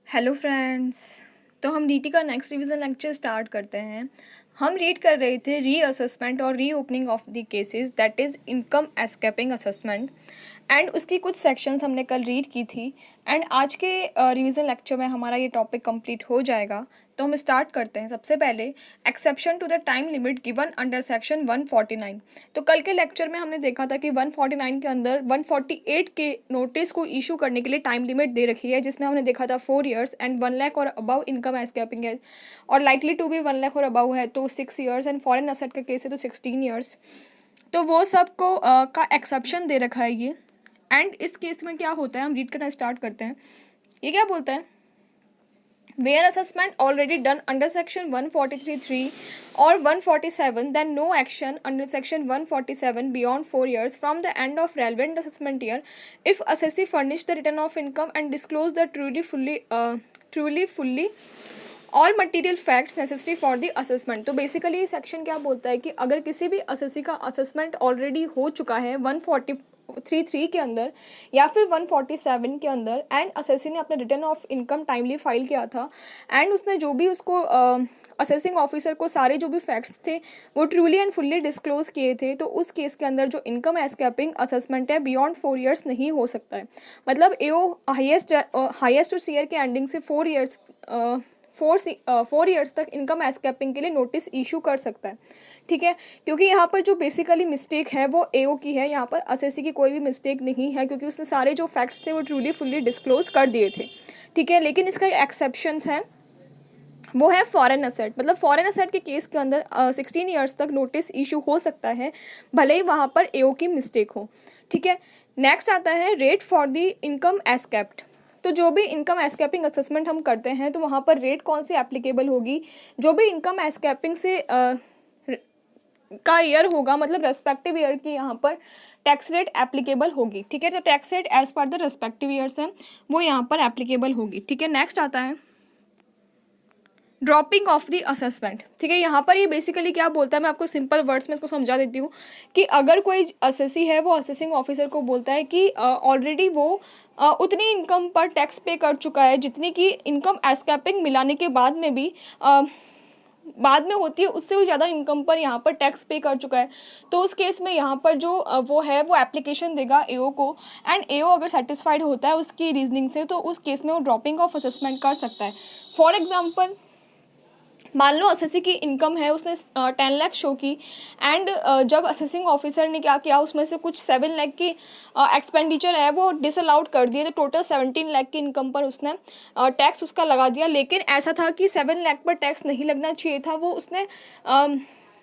Hello friends. तो हम DT का नेक्स्ट रिवीजन लेक्चर स्टार्ट करते हैं। हम रीड कर रहे थे रीअसेसमेंट और reopening of the cases, that is income escaping assessment, and उसकी कुछ सेक्शंस हमने कल रीड की थी। एंड आज के रिवीजन लेक्चर में हमारा ये टॉपिक कंप्लीट हो जाएगा। तो हम स्टार्ट करते हैं। सबसे पहले exception to the time limit given under section 149। तो कल के लेक्चर में हमने देखा था कि 149 के अंदर 148 के नोटिस को इशू करने के लिए टाइम लिमिट दे रखी है, जिसमें हमने देखा था 4 ईयर्स एंड 1 लाख और अबव इनकम एस्केपिंग है, और लाइकली टू बी 1 लाख और अबव है तो 6 ईयर्स, एंड फॉरेन असेट का केस है तो 16 ईयर्स। तो वो सब को का एक्सेप्शन दे रखा है ये। एंड इस केस में क्या होता है, हम रीड करना स्टार्ट करते हैं। ये क्या बोलता है, where assessment already done under section 143(3) और 147, then no action under section 147 beyond 4 years from the end of relevant assessment year if assessee furnish the return of income and disclose the truly fully all material facts necessary for the assessment. तो basically ये section क्या बोलता है कि अगर किसी भी assessee का असेसमेंट ऑलरेडी हो चुका है 143(3) के अंदर या फिर 147 के अंदर, एंड असेसी ने अपना return of income timely file किया था, एंड उसने जो भी उसको असेसिंग ऑफिसर को सारे जो भी फैक्ट्स थे वो ट्रूली एंड फुल्ली डिस्क्लोज किए थे, तो उस केस के अंदर जो इनकम एस्केपिंग असेसमेंट है बियॉन्ड 4 ईयर्स नहीं हो सकता है। मतलब एओ हाईएस्ट टू ईयर के एंडिंग से 4 ईयर्स 4 ईयर्स तक इनकम एस्केपिंग के लिए नोटिस इशू कर सकता है। ठीक है, क्योंकि यहाँ पर जो बेसिकली मिस्टेक है वो एओ की है, यहाँ पर असेसी की कोई भी मिस्टेक नहीं है, क्योंकि उसने सारे जो फैक्ट्स थे वो ट्रूली फुल्ली डिस्क्लोज कर दिए थे। ठीक है, लेकिन इसका एक्सेप्शंस है, वो है फॉरेन असेट। मतलब फॉरेन असेट के केस के अंदर 16 ईयर्स तक नोटिस इशू हो सकता है, भले ही वहाँ पर एओ की मिस्टेक हो। ठीक है, नेक्स्ट आता है rate for the income escaped. तो जो भी इनकम एस्केपिंग असेसमेंट हम करते हैं तो वहाँ पर रेट कौन सी एप्लीकेबल होगी, जो भी इनकम एस्केपिंग से का ईयर होगा, मतलब रेस्पेक्टिव ईयर की यहाँ पर टैक्स रेट एप्लीकेबल होगी। ठीक है, तो tax rate as per the respective years है वो यहाँ पर एप्लीकेबल होगी। ठीक है, नेक्स्ट आता है ड्रॉपिंग ऑफ द असेसमेंट। ठीक है, यहाँ पर ये बेसिकली क्या बोलता है, मैं आपको सिंपल वर्ड्स में इसको समझा देती हूँ कि अगर कोई असेसी है वो असेसिंग ऑफिसर को बोलता है कि ऑलरेडी वो उतनी इनकम पर टैक्स पे कर चुका है जितनी कि इनकम एस्केपिंग मिलाने के बाद में भी बाद में होती है, उससे भी ज़्यादा इनकम पर यहाँ पर टैक्स पे कर चुका है, तो उस केस में यहाँ पर जो वो है वो एप्लीकेशन देगा एओ को, एंड एओ अगर सेटिस्फाइड होता है उसकी रीजनिंग से तो उस केस में वो ड्रॉपिंग ऑफ असेसमेंट कर सकता है। फॉर एग्जाम्पल, मान लो असेसी की इनकम है, उसने 10 लाख शो की, एंड जब असेसिंग ऑफिसर ने क्या किया, उसमें से कुछ 7 लाख की एक्सपेंडिचर है वो डिसअलाउड कर दिए, तो टोटल 17 लाख की इनकम पर उसने टैक्स उसका लगा दिया। लेकिन ऐसा था कि 7 लाख पर टैक्स नहीं लगना चाहिए था, वो उसने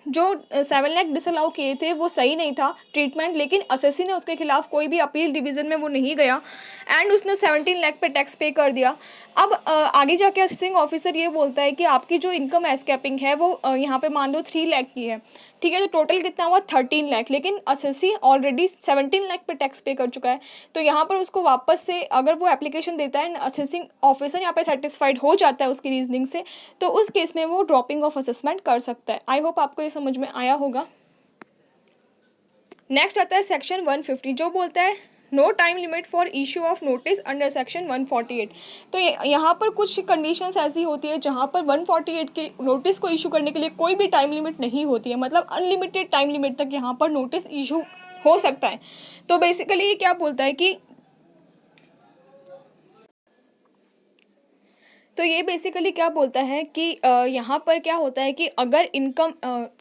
जो 7 लाख डिसअलाउ किए थे वो सही नहीं था ट्रीटमेंट, लेकिन असेसी ने उसके खिलाफ कोई भी अपील डिवीज़न में वो नहीं गया, एंड उसने 17 लाख पे टैक्स पे कर दिया। अब आगे जाके असेसिंग ऑफिसर ये बोलता है कि आपकी जो इनकम एस्केपिंग है वो यहाँ पे मान लो 3 लाख की है। ठीक है, तो टोटल कितना हुआ 13 लाख, लेकिन असेसी ऑलरेडी 17 लाख पे टैक्स पे कर चुका है, तो यहाँ पर उसको वापस से अगर वो एप्लीकेशन देता है, असेसिंग ऑफिसर यहाँ पे सेटिस्फाइड हो जाता है उसकी रीजनिंग से, तो उस केस में वो ड्रॉपिंग ऑफ असेसमेंट कर सकता है। आई होप आपको ये समझ में आया होगा। नेक्स्ट आता है सेक्शन 150, जो बोलता है no time limit for issue of notice under section 148। तो यहाँ पर कुछ कंडीशंस ऐसी होती है जहाँ पर 148 के नोटिस को इशू करने के लिए कोई भी टाइम लिमिट नहीं होती है, मतलब अनलिमिटेड टाइम लिमिट तक यहाँ पर नोटिस इशू हो सकता है। तो बेसिकली ये क्या बोलता है कि तो ये बेसिकली क्या बोलता है कि यहाँ पर क्या होता है कि अगर इनकम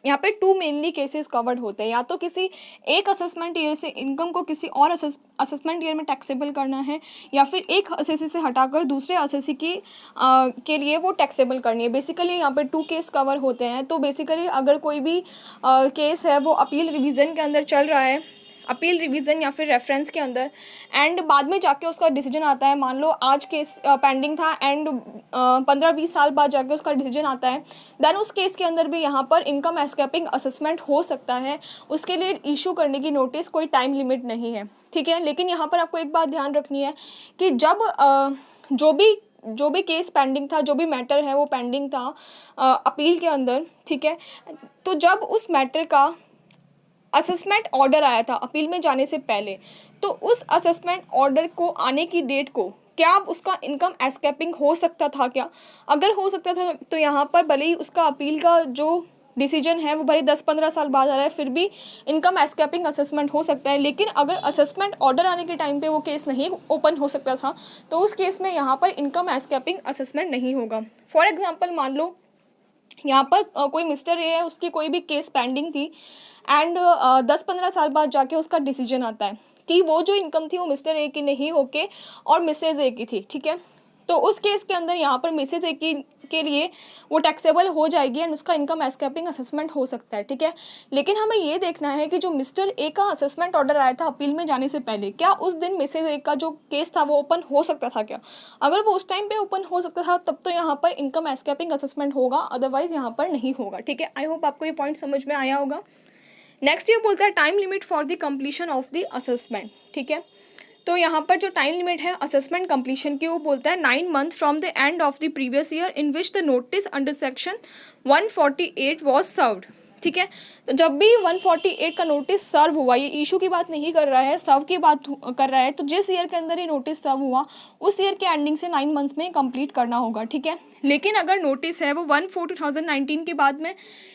यहाँ पे 2 मेनली केसेस कवर्ड होते हैं, या तो किसी एक असेसमेंट ईयर से इनकम को किसी और असेसमेंट ईयर में टैक्सेबल करना है, या फिर एक असेसी से हटाकर दूसरे असेसी की के लिए वो टैक्सेबल करनी है। बेसिकली यहाँ पे 2 केस कवर होते हैं। तो बेसिकली अगर कोई भी केस है वो अपील रिवीजन के अंदर चल रहा है, अपील रिवीजन या फिर रेफरेंस के अंदर, एंड बाद में जाके उसका डिसीजन आता है, मान लो आज केस पेंडिंग था एंड 15-20 साल बाद जाके उसका डिसीजन आता है, देन उस केस के अंदर भी यहाँ पर इनकम एस्केपिंग असेसमेंट हो सकता है। उसके लिए इशू करने की नोटिस कोई टाइम लिमिट नहीं है। ठीक है, लेकिन यहाँ पर आपको एक बात ध्यान रखनी है कि जब जो भी केस पेंडिंग था, जो भी मैटर है वो पेंडिंग था अपील के अंदर, ठीक है, तो जब उस मैटर का असेसमेंट ऑर्डर आया था अपील में जाने से पहले, तो उस असेसमेंट ऑर्डर को आने की डेट को क्या उसका इनकम एस्केपिंग हो सकता था क्या? अगर हो सकता था तो यहाँ पर भले ही उसका अपील का जो डिसीजन है वो भले 10-15 साल बाद आ रहा है, फिर भी इनकम एस्केपिंग असेसमेंट हो सकता है। लेकिन अगर असेसमेंट ऑर्डर आने के टाइम पे वो केस नहीं ओपन हो सकता था, तो उस केस में यहाँ पर इनकम एस्केपिंग असेसमेंट नहीं होगा। फॉर एग्जाम्पल मान लो यहाँ पर कोई मिस्टर ए है, उसकी कोई भी केस पेंडिंग थी एंड 10-15 साल बाद जाके उसका डिसीजन आता है कि वो जो इनकम थी वो मिस्टर ए की नहीं होके और मिसेज ए की थी, ठीक है। तो उस केस के अंदर यहाँ पर मिसेज ए की के लिए वो टैक्सेबल हो जाएगी एंड उसका इनकम एस्केपिंग असेसमेंट हो सकता है, ठीक है। लेकिन हमें ये देखना है कि जो मिस्टर ए का असेसमेंट ऑर्डर आया था अपील में जाने से पहले, क्या उस दिन मिसेज ए का जो केस था वो ओपन हो सकता था क्या? अगर वो उस टाइम पे ओपन हो सकता था तब तो यहाँ पर इनकम एस्केपिंग असेसमेंट होगा, अदरवाइज यहाँ पर नहीं होगा, ठीक है। आई होप आपको ये पॉइंट समझ में आया होगा। नेक्स्ट ये बोलता है time limit for the completion of the assessment, ठीक है। तो यहाँ पर जो टाइम लिमिट है असेसमेंट कंप्लीशन की वो बोलता है 9 month from the end of the previous year in which the notice under section 148 was served, ठीक है। तो जब भी 148 का नोटिस सर्व हुआ, ये इशू की बात नहीं कर रहा है, सर्व की बात कर रहा है, तो जिस ईयर के अंदर ये नोटिस सर्व हुआ उस ईयर के एंडिंग से 9 मंथ्स में कंप्लीट करना होगा, ठीक है। लेकिन अगर नोटिस है वो 1/4/2019 के बाद में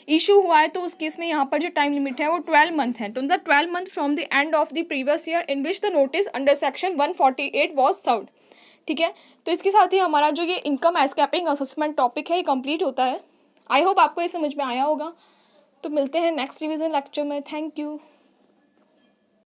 इशू हुआ है तो उस केस में यहाँ पर जो टाइम लिमिट है वो 12 मंथ है। तो the 12 month from the end of the previous year in which the notice under section 148 was served, ठीक है। तो इसके साथ ही हमारा जो ये इनकम एस्केपिंग असेसमेंट टॉपिक है ये कंप्लीट होता है। आई होप आपको ये समझ में आया होगा। तो मिलते हैं नेक्स्ट रिवीजन लेक्चर में। Thank you.